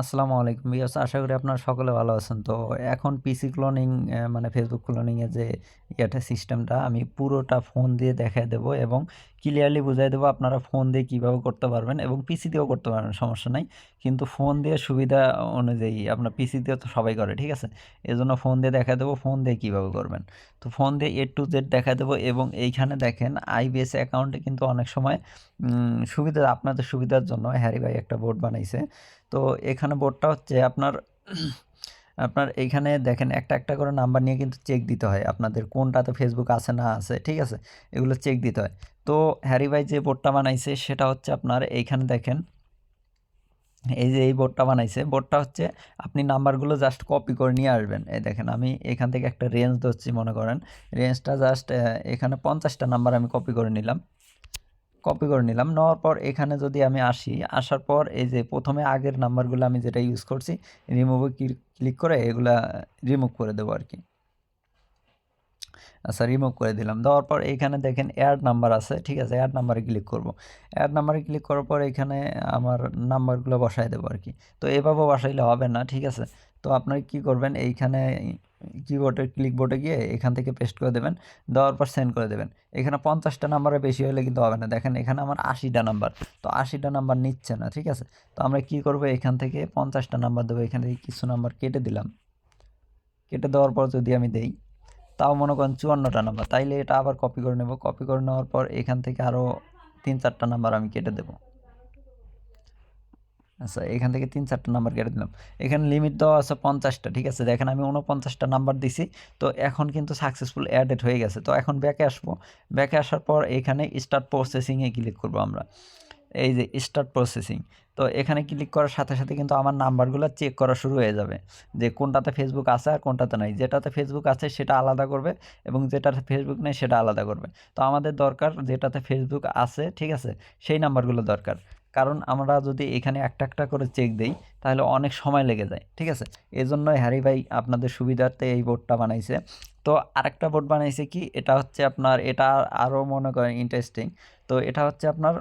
আসসালামু আলাইকুম ভিউয়ার্স, আশা করি আপনারা সকলে ভালো আছেন। তো এখন পিসি ক্লোনিং মানে ফেসবুক ক্লোনিং এর যে সিস্টেমটা আমি পুরোটা ফোন দিয়ে দেখায় দেবো এবং ক্লিয়ারলি বুঝাই দেবো আপনারা ফোন দিয়ে কীভাবে করতে পারবেন এবং পিসি দিয়েও করতে পারবেন, সমস্যা নাই। কিন্তু ফোন দিয়ে সুবিধা অনুযায়ী আপনার পিসি দিয়ে তো সবাই করে, ঠিক আছে? এজন্য ফোন দিয়ে দেখায় দেবো ফোন দিয়ে কীভাবে করবেন। তো ফোন দিয়ে A to Z দেখায় দেবো এবং এইখানে দেখেন আইবিএস অ্যাকাউন্টে কিন্তু অনেক সময় সুবিধা আপনাদের সুবিধার জন্য হ্যারি ভাই একটা বোর্ড বানাইছে। তো এখানে বোর্ডটা হচ্ছে আপনার আপনার এইখানে দেখেন একটা একটা করে নাম্বার নিয়ে কিন্তু চেক দিতে হয় আপনাদের কোনটাতে ফেসবুক আছে না আছে, ঠিক আছে? এগুলো চেক দিতে হয়। তো হ্যারি ভাই যে বোর্ডটা বানাইছে সেটা হচ্ছে আপনার এইখানে দেখেন, এই যে এই বোর্ডটা বানাইছে, বোর্ডটা হচ্ছে আপনি নাম্বারগুলো জাস্ট কপি করে নিয়ে আসবেন। এই দেখেন আমি এখান থেকে একটা রেঞ্জ ধরছি, মনে করেন রেঞ্জটা জাস্ট এখানে 50টা নাম্বার আমি কপি করে নিলাম। নেওয়ার পর এখানে যদি আমি আসি, আসার পর এই যে প্রথমে আগের নাম্বারগুলো আমি যেটা ইউজ করছি রিমুভে ক্লিক করে এগুলা রিমুভ করে দেবো আর কি। আচ্ছা, রিমুভ করে দিলাম। দেওয়ার পর এইখানে দেখেন অ্যাড নাম্বার আছে, ঠিক আছে? অ্যাড নাম্বারে ক্লিক করব। অ্যাড নাম্বারে ক্লিক করার পর এখানে আমার নাম্বারগুলো বসায় দেবো আর কি। তো এভাবে বসাইলে হবে না, ঠিক আছে? তো আপনারা কী করবেন, এইখানে কিবোর্ডের ক্লিকবোর্ডে গিয়ে এখান থেকে পেস্ট করে দেবেন। দেওয়ার পর সেন্ড করে দেবেন। এখানে 50টা নাম্বারের বেশি হলে কিন্তু হবে না। দেখেন এখানে আমার 80টা নাম্বার, তো 80টা নাম্বার নিচ্ছে না, ঠিক আছে? তো আমরা কি করব, এখান থেকে 50টা নাম্বার দেবো। এখান থেকে কিছু নাম্বার কেটে দিলাম। কেটে দেওয়ার পর যদি আমি দেই, তাও মনে করেন 54টা নাম্বার, তাইলে এটা আবার কপি করে নেব। কপি করে নেওয়ার পর এখান থেকে আরও 3-4টা নাম্বার আমি কেটে দেবো। আচ্ছা, এখান থেকে 3-4টা নাম্বার কেটে দিলাম। এখানে লিমিট দেওয়া আছে 50টা, ঠিক আছে? দেখেন আমি 49টা নাম্বার দিছি। তো এখন কিন্তু সাকসেসফুল অ্যাডেড হয়ে গেছে। তো এখন ব্যাকে আসবো। ব্যাকে আসার পর এখানে স্টার্ট প্রসেসিংয়ে ক্লিক করব আমরা। এই যে স্টার্ট প্রসেসিং, তো এখানে ক্লিক করার সাথে সাথে কিন্তু আমার নাম্বারগুলো চেক করা শুরু হয়ে যাবে যে কোনটাতে ফেসবুক আছে আর কোনটাতে নাই। যেটাতে ফেসবুক আছে সেটা আলাদা করবে এবং যেটাতে ফেসবুক নেই সেটা আলাদা করবে। তো আমাদের দরকার যেটাতে ফেসবুক আছে, ঠিক আছে? সেই নাম্বারগুলো দরকার। কারণ আমরা যদি এখানে একটা একটা করে চেক দেই তাহলে অনেক সময় লেগে যায়, ঠিক আছে? এজন্যই হ্যারি ভাই আপনাদের সুবিধার্থে এই বোর্ডটা বানাইছে। তো আরেকটা বোর্ড বানাইছে কি, এটা হচ্ছে আপনার, এটা আরও মনে করেন ইন্টারেস্টিং। তো এটা হচ্ছে আপনার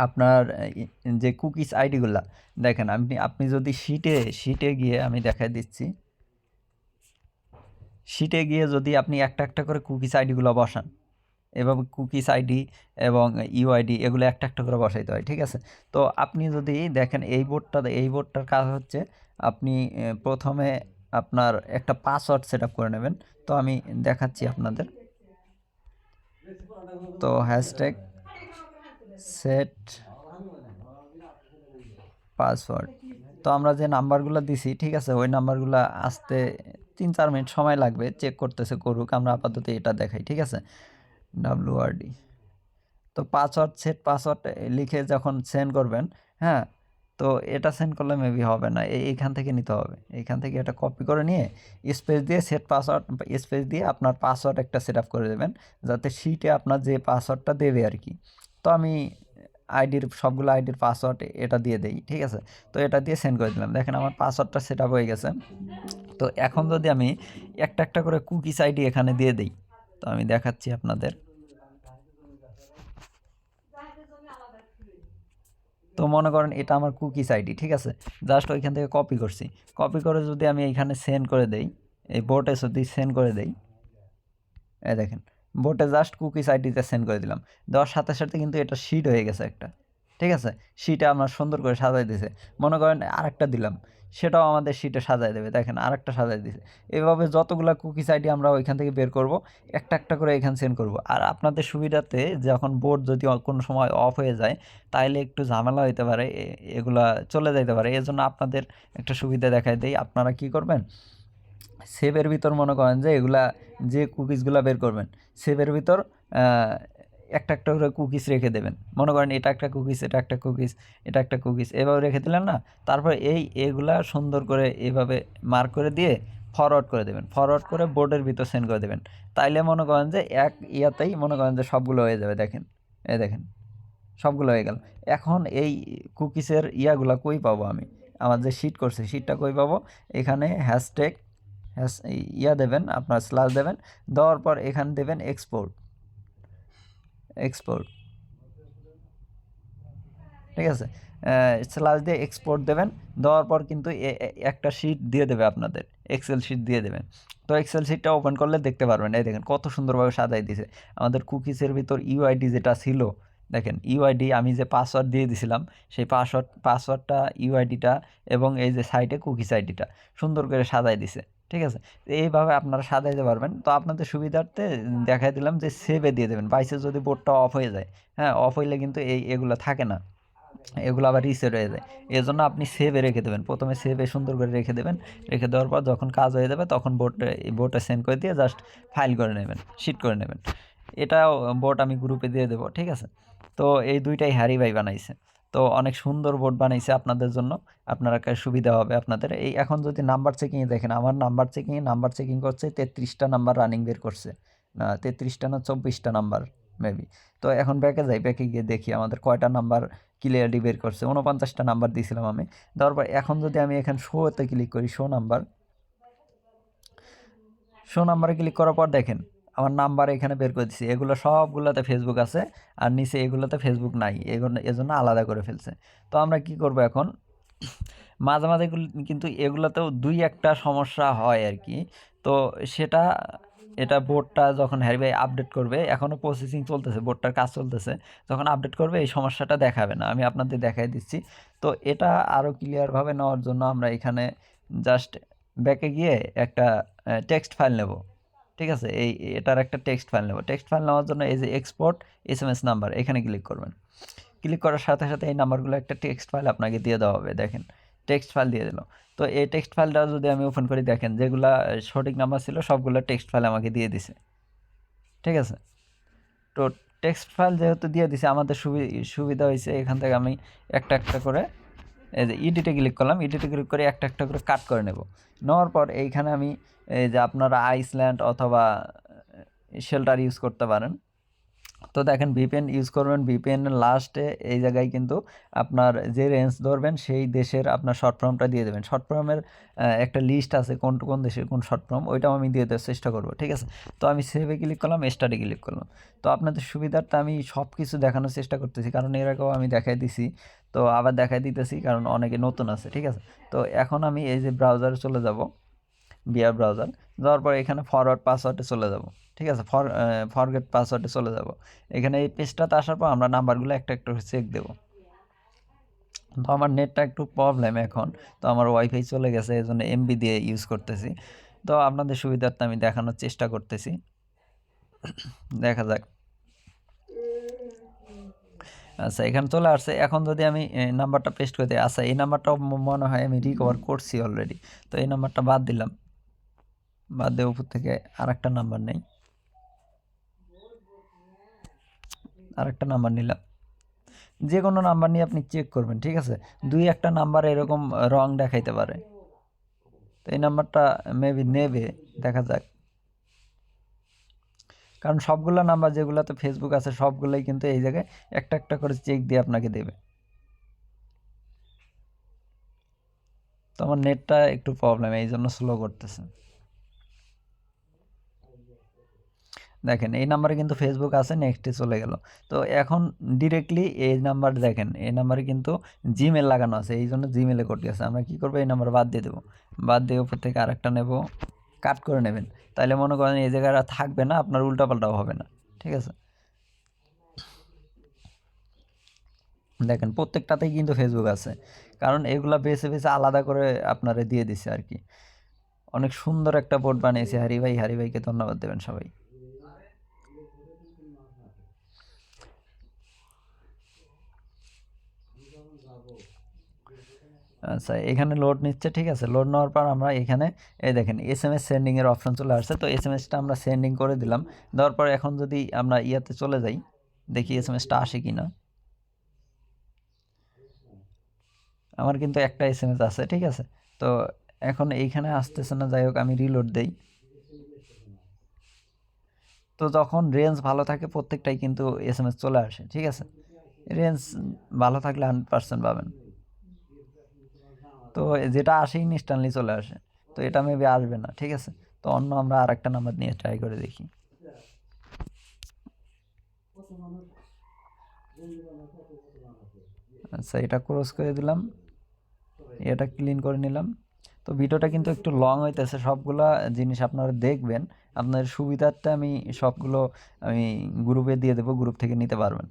আপনার যে কুকিজ আইডিগুলা দেখেন, আপনি যদি শিটে গিয়ে আমি দেখাই দিচ্ছি, শিটে গিয়ে যদি আপনি একটা একটা করে কুকিজ আইডিগুলো বসান, এভাবে কুকিজ আইডি এবং ইউআইডি এগুলো একটা একটা করে বসাইতে হয়, ঠিক আছে? তো আপনি যদি দেখেন এই বোর্ডটার কাজ হচ্ছে আপনি প্রথমে আপনার একটা পাসওয়ার্ড সেট আপ করে নেবেন। তো আমি দেখাচ্ছি আপনাদের। তো হ্যাশট্যাগ সেট পাসওয়ার্ড, তো আমরা যে নাম্বারগুলো দিছি, ঠিক আছে, ওই নাম্বারগুলো আসতে 3-4 মিনিট সময় লাগবে, চেক করতেছে, করুক। আমরা আপাতত এটা দেখাই, ঠিক আছে? WRD, তো সেট পাসওয়ার্ড লিখে যখন সেন্ড করবেন, হ্যাঁ, তো এটা সেন্ড করলে মেবি হবে না, এইখান থেকে নিতে হবে। এইখান থেকে এটা কপি করে নিয়ে স্পেস দিয়ে সেট পাসওয়ার্ড, স্পেস দিয়ে আপনার পাসওয়ার্ড একটা সেট আপ করে দেবেন, যাতে শিটে আপনার যে পাসওয়ার্ডটা দেবে আর কি। তো আমি সবগুলো আইডির পাসওয়ার্ড এটা দিয়ে দেই, ঠিক আছে? তো এটা দিয়ে সেন্ড করে দিলাম। দেখেন আমার পাসওয়ার্ডটা সেট আপ হয়ে গেছে। তো এখন যদি আমি একটা একটা করে কুকিজ আইডি এখানে দিয়ে দিই, তো আমি দেখাচ্ছি আপনাদের। তো মনে করেন এটা আমার কুকিজ আইডি, ঠিক আছে? জাস্ট ওইখান থেকে কপি করছি। কপি করে যদি আমি এইখানে সেন্ড করে দেই, এই বোটে যদি সেন্ড করে দেই, এই দেখেন বোটে জাস্ট কুকিজ আইডিতে সেন্ড করে দিলাম। দেওয়ার সাথে সাথে কিন্তু এটা শিট হয়ে গেছে একটা, ঠিক আছে? শিটে আমরা সুন্দর করে সাজাই দিছে। মনে করেন আরেকটা দিলাম, সেটাও আমাদের শিটে সাজাই দেবে। দেখেন আরেকটা সাজাই দিছে। এভাবে যতগুলা কুকিজ আইডি আমরা ওইখান থেকে বের করব, একটা একটা করে এখানে সেন্ড করব। আর আপনাদের সুবিধাতে যখন বোর্ড যদি কোনো সময় অফ হয়ে যায় তাইলে একটু ঝামেলা হইতে পারে, এগুলা চলে যাইতে পারে। এজন্য আপনাদের একটা সুবিধা দেখাই দেই। আপনারা কি করবেন, সেভের ভিতর মনে করেন যে এগুলা যে কুকিজগুলা বের করবেন, সেভের ভিতর একটা একটা করে কুকিজ রেখে দেবেন। মনে করেন এটা একটা কুকিজ, এটা একটা কুকিজ, এটা একটা কুকিজ, এভাবে রেখে দিলেন না? তারপর এগুলা সুন্দর করে এভাবে মার্ক করে দিয়ে ফরওয়ার্ড করে দেবেন। ফরওয়ার্ড করে বোর্ডের ভিতর সেন্ড করে দেবেন। তাইলে মনে করেন যে এক ইয়াতেই মনে করেন যে সবগুলো হয়ে যাবে। দেখেন, এই দেখেন সবগুলো হয়ে গেল। এখন এই কুকিজের ইয়াগুলা কই পাবো আমি? আমার যে শিট করছে শিটটা কই পাবো? এখানে হ্যাশট্যাগ ইয়া দেবেন, আপনার স্ল্যাশ দেবেন। দেওয়ার পর এখানে দেবেন এক্সপোর্ট। ঠিক আছে, স্ল্যাশ দিয়ে এক্সপোর্ট দেবেন, দেওয়ার পর কিন্তু একটা শিট দিয়ে দেবে আপনাদের, এক্সেল শিট দিয়ে দেবেন। তো এক্সেল শিটটা ওপেন করলে দেখতে পারবেন, এই দেখেন কত সুন্দরভাবে সাজাই দিয়েছে। আমাদের কুকিজের ভিতর ইউআইডি যেটা ছিল, দেখেন ইউআইডি আমি যে পাসওয়ার্ড দিয়ে দিছিলাম, সেই পাসওয়ার্ডটা, ইউআইডিটা এবং এই যে সাইটে কুকিজ আইডিটা সুন্দর করে সাজাই দিছে। ঠিক আছে, এইভাবে আপনারা সাজাইতে পারবেন। তো আপনাদের সুবিধার্থে দেখাই দিলাম যে সেভে দিয়ে দেবেন, বাইসে যদি বোর্ডটা অফ হয়ে যায়, হ্যাঁ অফ হইলে কিন্তু এগুলো থাকে না, এগুলো আবার রিসেট হয়ে যায়। এই জন্য আপনি সেভে রেখে দেবেন, প্রথমে সেভে সুন্দর করে রেখে দেবেন। রেখে দেওয়ার পর যখন কাজ হয়ে যাবে তখন বোর্ডটা সেন্ড করে দিয়ে জাস্ট ফাইল করে নেবেন, শিট করে নেবেন। এটাও বোর্ড আমি গ্রুপে দিয়ে দেবো। ঠিক আছে, তো এই দুইটাই হ্যারি ভাই বানাইছে। তো অনেক সুন্দর বোর্ড বানাইছে আপনাদের জন্য, আপনারা সুবিধা হবে আপনাদের। এই এখন যদি নাম্বার চেকিংয়ে দেখেন, আমার নাম্বার চেকিং করছে 33টা নাম্বার রানিং বের করছে, না 33টা না 24টা নাম্বার মেবি। তো এখন ব্যাকে যাই, ব্যাকে গিয়ে দেখি আমাদের কয়টা নাম্বার ক্লিয়ারলি বের করছে। 49টা নাম্বার দিয়েছিলাম আমি, দেওয়ার পর এখন যদি আমি এখানে শোতে ক্লিক করি, শো নাম্বারে ক্লিক করার পর দেখেন আমার নাম্বার এখানে বের করে দিচ্ছি। এগুলো সবগুলোতে ফেসবুক আছে, আর নিচে এগুলোতে ফেসবুক নাই, এগুলো এজন্য আলাদা করে ফেলছে। তো আমরা কি করব এখন, মাঝে মাঝে কিন্তু এগুলোতেও দুই একটা সমস্যা হয় আর কি। তো সেটা, এটা বোর্ডটা যখন হ্যারি ভাই আপডেট করবে, এখনও প্রসেসিং চলতেছে, বোর্ডটার কাজ চলতেছে, যখন আপডেট করবে এই সমস্যাটা দেখাবে না, আমি আপনাদের দেখাই দিচ্ছি। তো এটা আরও ক্লিয়ারভাবে নেওয়ার জন্য আমরা এখানে জাস্ট ব্যাকে গিয়ে একটা টেক্সট ফাইল নেব। ঠিক আছে, এটার একটা টেক্সট ফাইল নেব। টেক্সট ফাইল নেওয়ার জন্য এই যে এক্সপোর্ট এসএমএস নাম্বার, এখানে ক্লিক করবেন। ক্লিক করার সাথে সাথে এই নাম্বারগুলো একটা টেক্সট ফাইল আপনাকে দিয়ে দেওয়া হবে। দেখেন টেক্সট ফাইল দিয়ে দিল। তো এই টেক্সট ফাইলটা যদি আমি ওপেন করি, দেখেন যেগুলা সঠিক নাম্বার ছিল সবগুলো টেক্সট ফাইল আমাকে দিয়ে দিছে। ঠিক আছে, তো টেক্সট ফাইল যেহেতু দিয়ে দিছে, আমাদের সুবিধা হয়েছে, এখান থেকে আমি একটা একটা করে এই যে ইডিটে ক্লিক করলাম, ইডিটে ক্লিক করে একটা একটা করে কাট করে নেব। নেওয়ার পর এইখানে আমি এই যে আপনারা আইসল্যান্ড অথবা শেল্টার ইউজ করতে পারেন। তো দেখেন ভিপিএন ইউজ করবেন, ভিপিএনের লাস্টে এই জায়গায় কিন্তু আপনার যে রেঞ্জ ধরবেন সেই দেশের আপনার শর্ট ফর্মটা দিয়ে দেবেন। শর্ট ফর্মের একটা লিস্ট আছে, কোন কোন দেশের কোন শর্ট ফর্ম, ওইটাও আমি দিয়ে দেওয়ার চেষ্টা করব। ঠিক আছে, তো আমি সেভে ক্লিক করলাম, স্টাডি ক্লিক করলাম। তো আপনাদের সুবিধার্থে আমি সব কিছু দেখানোর চেষ্টা করতেছি, কারণ এর আগেও আমি দেখাই দিছি, তো আবার দেখাই দিতেছি কারণ অনেকে নতুন আছে। ঠিক আছে, তো এখন আমি এই যে ব্রাউজারে চলে যাব, বিআর ব্রাউজার, যাওয়ার পর এখানে ফরওয়ার্ড পাসওয়ার্ডে চলে যাব। ঠিক আছে, ফরগেট পাসওয়ার্ডে চলে যাব। এখানে এই পেজটাতে আসার পর আমরা নাম্বারগুলো একটা একটা চেক দেব। তো আমার নেটটা একটু প্রবলেম এখন, তো আমার ওয়াইফাই চলে গেছে, এই জন্য এমবি দিয়ে ইউজ করতেছি। তো আপনাদের সুবিধার্থে আমি দেখানোর চেষ্টা করতেছি, দেখা যাক। আচ্ছা, এখানে চলে আসছে। এখন যদি আমি নাম্বারটা পেস্ট করে দিই, আচ্ছা এই নাম্বারটাও মনে হয় আমি রিকভার করছি অলরেডি। তো এই নাম্বারটা বাদ দিলাম, বাদ দিয়ে উপর থেকে আরেকটা নাম্বার নেই, আরেকটা নাম্বার নিলাম। যে কোনো নাম্বার নিয়ে আপনি চেক করবেন। ঠিক আছে, দুই একটা নাম্বার এরকম রং দেখাইতে পারে, তো এই নাম্বারটা মেবি নেবে, দেখা যাক। কারণ সবগুলো নাম্বার যেগুলোতে ফেসবুক আছে সবগুলোই কিন্তু এই জায়গায় একটা একটা করে চেক দিয়ে আপনাকে দেবে। তো আমার নেটটা একটু প্রবলেম, এই জন্য স্লো করতেছে। দেখেন এই নাম্বারে কিন্তু ফেসবুক আছে, নেক্সটে চলে গেল। তো এখন ডিরেক্টলি এই নাম্বার, দেখেন এই নাম্বারে কিন্তু জিমেল লাগানো আছে, এই জন্য জিমেলে কোড আছে। আমরা কি করবো, এই নাম্বার বাদ দিয়ে দেবো, বাদ দিয়ে উপর থেকে আরেকটা নেব, কাট করে নেবেন। তাইলে মনে করেন এই জায়গায় আর থাকবে না, আপনার উল্টাপাল্টাও হবে না। ঠিক আছে, দেখেন প্রত্যেকটাতেই কিন্তু ফেসবুক আছে, কারণ এগুলা বেছে বেছে আলাদা করে আপনারা দিয়ে দিছে আর কি। অনেক সুন্দর একটা বোর্ড বানিয়েছে হারি ভাই, হারি ভাইকে ধন্যবাদ দেবেন সবাই। আচ্ছা, এখানে লোড নিচ্ছে। ঠিক আছে, লোড নেওয়ার পর আমরা এখানে এই দেখেন এসএমএস সেন্ডিংয়ের অপশন চলে আসছে। তো এসএমএসটা আমরা সেন্ডিং করে দিলাম। দেওয়ার পর এখন যদি আমরা ইয়াতে চলে যাই, দেখি এসএমএসটা আসে কি না। আমার কিন্তু একটা এসএমএস আছে। ঠিক আছে, তো এখন এইখানে আসতেছে না, যাই হোক আমি রিলোড দেই। তো যখন রেঞ্জ ভালো থাকে প্রত্যেকটাই কিন্তু এসএমএস চলে আসে। ঠিক আছে, রেঞ্জ ভালো থাকলে 100% পাবেন। তো যেটা আসে ইনস্ট্যান্টলি চলে আসে, তো এটা মেবি আসবে না। ঠিক আছে, তো অন্য আমরা আর একটা নাম্বার নিয়ে ট্রাই করে দেখি। আচ্ছা, এটা ক্রস করে দিলাম, এটা ক্লিন করে নিলাম। তো ভিডিওটা কিন্তু একটু লং হইতেছে, সবগুলা জিনিস আপনারা দেখবেন, আপনার সুবিধার্থে আমি সবগুলো আমি গ্রুপে দিয়ে দেবো, গ্রুপ থেকে নিতে পারবেন।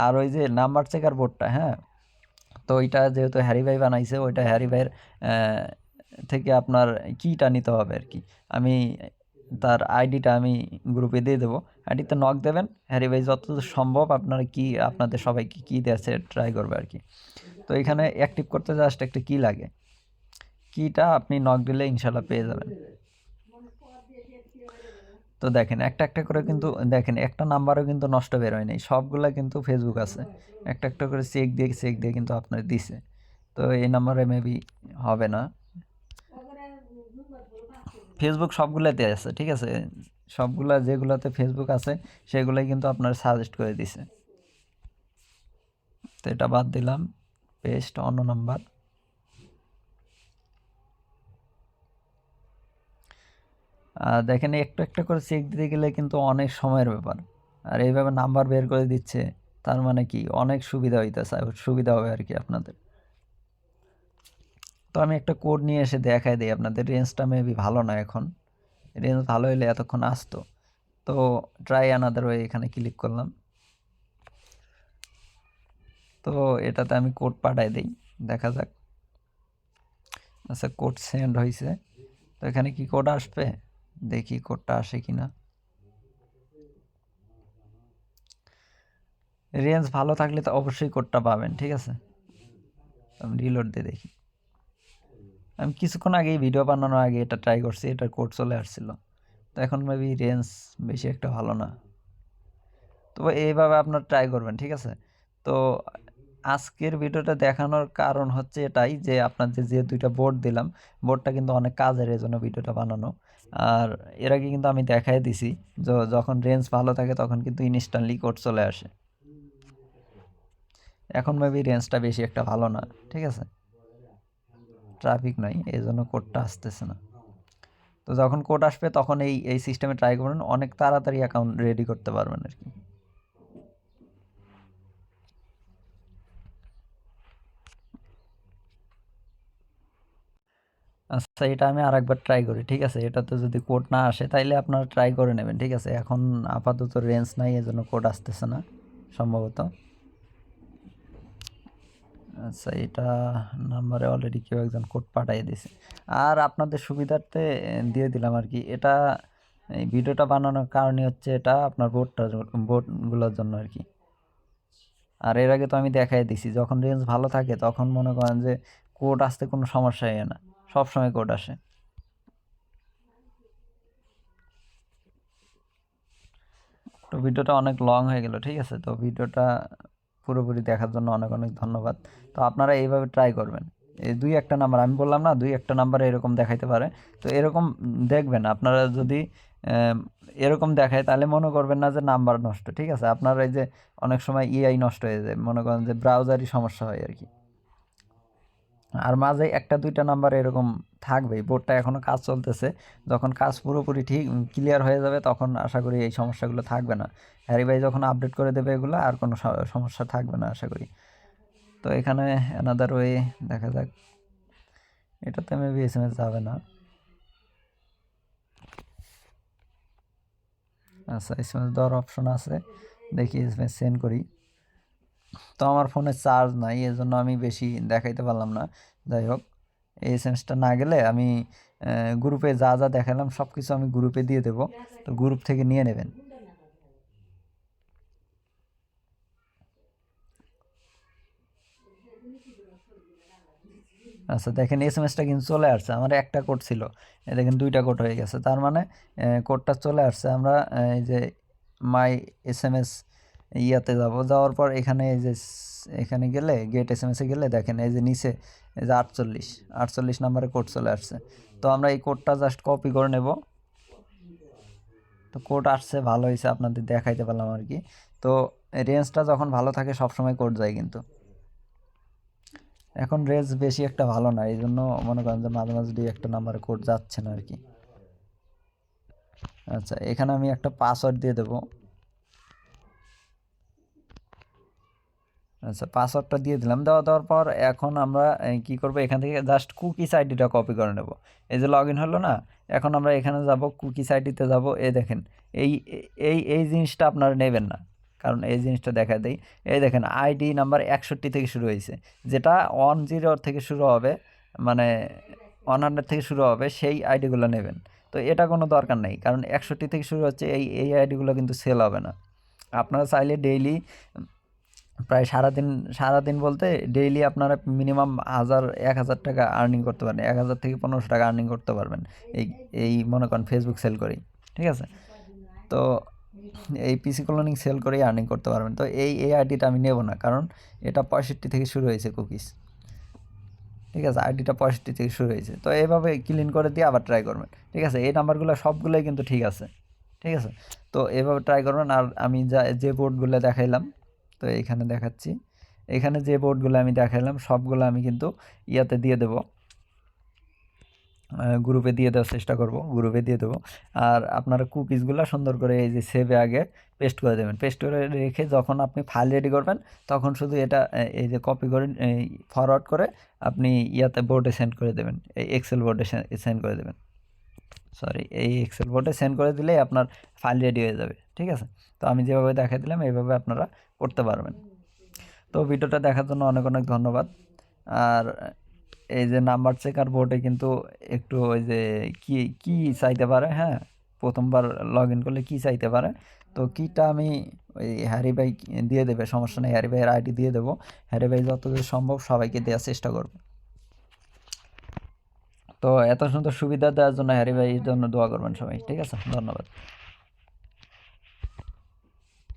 আর ওই যে নাম্বার চেকার বোর্ডটা, হ্যাঁ, তো ওইটা যেহেতু হ্যারি ভাই বানাইছে, ওইটা হ্যারি ভাইয়ের থেকে আপনার কিটা নিতে হবে আর কি। আমি তার আইডিটা আমি গ্রুপে দিয়ে দেবো, আইডিতে নক দেবেন, হ্যারি ভাই যতদূর সম্ভব আপনারা কি আপনাদের সবাইকে কি দিয়েছে ট্রাই করবে আর কি। তো এখানে অ্যাক্টিভ করতে জাস্ট একটা কি লাগে, কিটা আপনি নক দিলে ইনশাল্লাহ পেয়ে যাবেন। তো দেখেন একটা একটা করে কিন্তু দেখেন একটা নাম্বারও কিন্তু নষ্ট বের হয় নাই, সবগুলা কিন্তু ফেসবুক আছে, একটা একটা করে চেক দিয়ে কিন্তু আপনার দিছে। তো এই নাম্বারে মেবি হবে না, ফেসবুক সবগুলাতে আছে, ঠিক আছে, সবগুলা যেগুলাতে ফেসবুক আছে সেগুলাই কিন্তু আপনার সাজেস্ট করে দিছে। তো এটা বাদ দিলাম, পেস্ট অন্য নাম্বার। দেখেন একটু একটা করে চেক দিতে গেলে কিন্তু অনেক সময়ের ব্যাপার, আর এইভাবে নাম্বার বের করে দিচ্ছে, তার মানে কি অনেক সুবিধা হইতেছে, সুবিধা হবে আর কি আপনাদের। তো আমি একটা কোড নিয়ে এসে দেখাই দিই আপনাদের, রেঞ্জটা মেবি ভালো না এখন, রেঞ্জ ভালো হলে এতক্ষণ আসতো। তো ট্রাই আনাদার ওয়ে এখানে ক্লিক করলাম, তো এটাতে আমি কোড পাঠাই দিই, দেখা যাক। আচ্ছা, কোড সেন্ড হয়েছে, তো এখানে কি কোড আসবে দেখি কোডটা আসে কিনা। রেঞ্জ ভালো থাকলে তো অবশ্যই কোডটা পাবেন, ঠিক আছে। আমি রিলোড দিয়ে দেখি, আমি কিছুক্ষণ আগেই ভিডিও বানানোর আগে এটা ট্রাই করছি, এটার কোড চলে আসছিল। তো এখন মেবি রেঞ্জ বেশি একটা ভালো না, তবে এইভাবে আপনার ট্রাই করবেন, ঠিক আছে। তো আজকের ভিডিওটা দেখানোর কারণ হচ্ছে এটাই যে আপনাদের যে দুইটা বোর্ড দিলাম, বোর্ডটা কিন্তু অনেক কাজের, এই জন্য ভিডিওটা বানানো। আর এর আগে কিন্তু আমি দেখাই দিছি, যখন রেঞ্জ ভালো থাকে তখন কিন্তু ইনস্ট্যান্টলি কোড চলে আসে। এখন মেবি রেঞ্জটা বেশি একটা ভালো না, ঠিক আছে, ট্রাফিক নাই এই জন্য কোডটা আসতেছে না। তো যখন কোড আসবে তখন এই এই সিস্টেমে ট্রাই করবেন, অনেক তাড়াতাড়ি অ্যাকাউন্ট রেডি করতে পারবেন আর কি। আচ্ছা, এটা আমি আরেকবার ট্রাই করি, ঠিক আছে, এটাতে যদি কোড না আসে তাইলে আপনারা ট্রাই করে নেবেন, ঠিক আছে। এখন আপাতত রেঞ্জ নাই, এজন্য কোড আসতেছে না সম্ভবত। আচ্ছা, এটা নাম্বারে অলরেডি কেউ একজন কোড পাঠিয়ে দিয়েছে, আর আপনাদের সুবিধার্থে দিয়ে দিলাম আর কি। এটা এই ভিডিওটা বানানোর কারণই হচ্ছে এটা আপনার বোর্ডগুলোর জন্য আর কি। আর এর আগে তো আমি দেখাই দিছি, যখন রেঞ্জ ভালো থাকে তখন মনে করেন যে কোড আসতে কোনো সমস্যা হয় না, সবসময় কোড আসে। তো ভিডিওটা অনেক লং হয়ে গেল, ঠিক আছে, তো ভিডিওটা পুরোপুরি দেখার জন্য অনেক অনেক ধন্যবাদ। তো আপনারা এইভাবে ট্রাই করবেন, এই দুই একটা নাম্বার আমি বললাম না, দুই একটা নাম্বারে এরকম দেখাইতে পারে। তো এরকম দেখবেন, আপনারা যদি এরকম দেখায় তাহলে মনে করবেন না যে নাম্বার নষ্ট, ঠিক আছে। আপনারা এই যে অনেক সময় ইআই নষ্ট হয়ে যায়, মনে করেন যে ব্রাউজারই সমস্যা হয় আর কি। আর মাঝে একটা দুইটা নাম্বার এরকম থাকবেই, বোর্ডটা এখনও কাজ চলতেছে, যখন কাজ পুরোপুরি ঠিক ক্লিয়ার হয়ে যাবে তখন আশা করি এই সমস্যাগুলো থাকবে না। হ্যারি ভাই যখন আপডেট করে দেবে এগুলো, আর কোনো সমস্যা থাকবে না আশা করি। তো এখানে অ্যানাদার ওয়ে দেখা যাক, এটাতে মেবি এসএমএস যাবে না। আচ্ছা, এসএমএস দেওয়ার অপশন আছে, দেখি এসএমএস সেন্ড করি। তো আমার ফোনে চার্জ নাই, এই জন্য আমি বেশি দেখাইতে পারলাম না। যাই হোক, এই এসএমএসটা না গেলে আমি গ্রুপে যা যা দেখালাম সব কিছু আমি গ্রুপে দিয়ে দেবো, তো গ্রুপ থেকে নিয়ে নেবেন। আচ্ছা, দেখেন এসএমএসটা কিন্তু চলে আসছে, আমার একটা কোড ছিল, দেখেন দুইটা কোড হয়ে গেছে, তার মানে কোডটা চলে আসছে। আমরা এই যে মাই এসএমএস ইয়াতে যাওয়ার পর এখানে এই যে এখানে গেলে গেট এসএমএসে গেলে দেখেন এই যে নিচে এই যে 48 নাম্বারে কোড চলে আসছে। তো আমরা এই কোডটা জাস্ট কপি করে নেব। তো কোড আসছে, ভালো হয়েছে, আপনাদের দেখাইতে পারলাম আর কি। তো রেঞ্জটা যখন ভালো থাকে সবসময় কোড যায় কিন্তু, এখন রেঞ্জ বেশি একটা ভালো না, এই জন্য মনে করেন যে মাঝে মাঝে দুই একটা নাম্বারে কোড যাচ্ছে না আর কি। আচ্ছা, এখানে আমি একটা পাসওয়ার্ড দিয়ে দেবো। আচ্ছা, পাসওয়ার্ডটা দিয়ে দিলাম। দেওয়ার পর এখন আমরা কি করব, এখান থেকে জাস্ট কুকিস আইডিটা কপি করে নেব। এই যে লগ ইন হলো না, এখন আমরা এখানে যাব, কুকিস আইডিতে যাব। এই দেখেন, এই এই জিনিসটা আপনারা নেবেন না, কারণ এই জিনিসটা দেখা দেই। এই দেখেন আইডি নাম্বার 61 থেকে শুরু হয়েছে, যেটা 10 থেকে শুরু হবে, মানে 100 থেকে শুরু হবে, সেই আইডিগুলো নেবেন। তো এটা কোনো দরকার নেই, কারণ 61 থেকে শুরু হচ্ছে, এই আইডিগুলো কিন্তু সেল হবে না। আপনারা চাইলে ডেইলি, প্রায় সারাদিন বলতে ডেইলি আপনারা মিনিমাম 1000 টাকা আর্নিং করতে পারেন, 1000 থেকে 1500 টাকা আর্নিং করতে পারবেন এই এই মনে করেন ফেসবুক সেল করেই। ঠিক আছে, তো এই পিসি ক্লোনিং সেল করেই আর্নিং করতে পারবেন। তো এই আইডিটা আমি নেব না, কারণ এটা 65 থেকে শুরু হয়েছে কুকিজ। ঠিক আছে, আইডিটা 65 থেকে শুরু হয়েছে। তো এইভাবে ক্লিন করে দিয়ে আবার ট্রাই করবেন। ঠিক আছে, এই নাম্বারগুলো সবগুলোই কিন্তু ঠিক আছে। ঠিক আছে, তো এভাবে ট্রাই করবেন। আর আমি যে বোর্ডগুলো দেখাইলাম, তো এইখানে দেখাচ্ছি, এখানে যে বোর্ডগুলো আমি দেখাইলাম সবগুলো আমি কিন্তু ইয়াতে দিয়ে দেবো, গ্রুপে দিয়ে দেওয়ার চেষ্টা করব, গ্রুপে দিয়ে দেবো। আর আপনারা কুকিজগুলো সুন্দর করে এই যে সেভে আগে পেস্ট করে দেবেন। পেস্ট করে রেখে যখন আপনি ফাইল রেডি করবেন, তখন শুধু এটা এই যে কপি করে ফরওয়ার্ড করে আপনি ইয়াতে বোর্ডে সেন্ড করে দেবেন, এই এক্সেল বোর্ডে সেন্ড করে দেবেন। সরি, এই এক্সেল বোর্ডে সেন্ড করে দিলেই আপনার ফাইল রেডি হয়ে যাবে। ঠিক আছে, তো আমি যেভাবে দেখাই দিলাম এইভাবে আপনারা করতে পারবেন। তো ভিডিওটা দেখার জন্য অনেক অনেক ধন্যবাদ। আর এই যে নাম্বার চেকার বোর্ডে কিন্তু একটু ওই যে কি কি চাইতে পারে, হ্যাঁ, প্রথমবার লগ ইন করলে কি চাইতে পারে, তো কিটা আমি ওই হ্যারি ভাই দিয়ে দেবে, সমস্যা নেই, হ্যারি ভাইয়ের আইডি দিয়ে দেবো। হ্যারি ভাই যতদূর সম্ভব সবাইকে দেওয়ার চেষ্টা করবে। তো এত সুন্দর সুবিধা দেওয়ার জন্য হ্যারি ভাইয়ের জন্য দোয়া করবেন সবাই। ঠিক আছে, ধন্যবাদ।